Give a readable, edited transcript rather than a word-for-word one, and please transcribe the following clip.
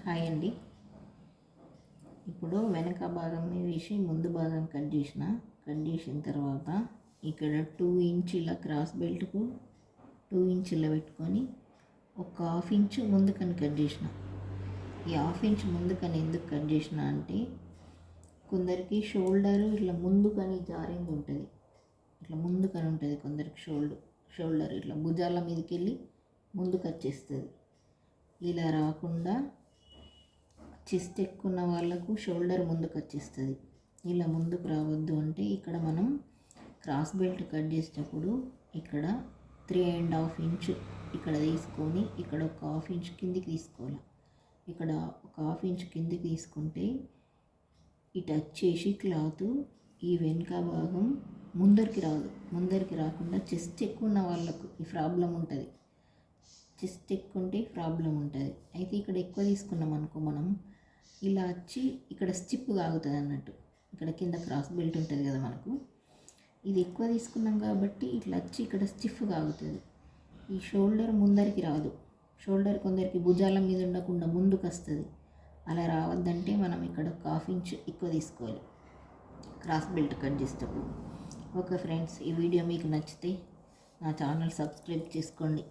Hi అండి. ఇప్పుడు వెనక భాగం వేసి ముందు భాగం కట్ చేసిన తర్వాత ఇక్కడ 2 ఇంచుల క్రాస్ బెల్ట్కు 2 ఇంచుల పెట్టుకొని ఒక హాఫ్ ఇంచు ముందుకని కట్ చేసిన. ఈ హాఫ్ ఇంచ్ ముందుకని ఎందుకు కట్ చేసిన అంటే కొందరికి షోల్డర్ ఇట్లా ముందుకని జారింది ఉంటుంది, ఇట్లా ముందుకని ఉంటుంది. కొందరికి షోల్డర్ ఇట్లా భుజాల మీదకి వెళ్ళి ముందుకు వచ్చేస్తుంది. ఇలా రాకుండా చెస్ట్ ఎక్కువ వాళ్ళకు షోల్డర్ ముందుకు వచ్చేస్తుంది. ఇలా ముందుకు రావద్దు అంటే ఇక్కడ మనం క్రాస్ బెల్ట్ కట్ చేసేటప్పుడు ఇక్కడ 3.5 ఇంచు ఇక్కడ తీసుకొని ఇక్కడ ఒక హాఫ్ ఇంచ్ కిందికి తీసుకోవాలి. ఇక్కడ ఒక హాఫ్ ఇంచ్ కిందికి తీసుకుంటే ఇటు వచ్చేసి క్లాత్ ఈ వెనుక భాగం ముందరికి రాకుండా చెస్ట్ ఎక్కువ ఉన్న వాళ్ళకు ఈ ప్రాబ్లం ఉంటుంది. చెస్ట్ ఎక్కువ ఉంటే ప్రాబ్లం ఉంటుంది. అయితే ఇక్కడ ఎక్కువ తీసుకున్నాం అనుకో, మనం ఇలా వచ్చి ఇక్కడ స్టిప్ ఆగుతుంది అన్నట్టు. ఇక్కడ కింద క్రాస్ బెల్ట్ ఉంటుంది కదా, మనకు ఇది ఎక్కువ తీసుకున్నాం కాబట్టి ఇట్లా వచ్చి ఇక్కడ స్టిఫ్గా ఆగుతుంది. ఈ షోల్డర్ ముందరికి రాదు. షోల్డర్ కొందరికి భుజాల మీద ఉండకుండా ముందుకు వస్తుంది. అలా రావద్దంటే మనం ఇక్కడ ఒక హాఫ్ ఇంచ్ ఎక్కువ తీసుకోవాలి క్రాస్ బెల్ట్ కట్ చేసేటప్పుడు. ఓకే ఫ్రెండ్స్, ఈ వీడియో మీకు నచ్చితే నా ఛానల్ సబ్స్క్రైబ్ చేసుకోండి.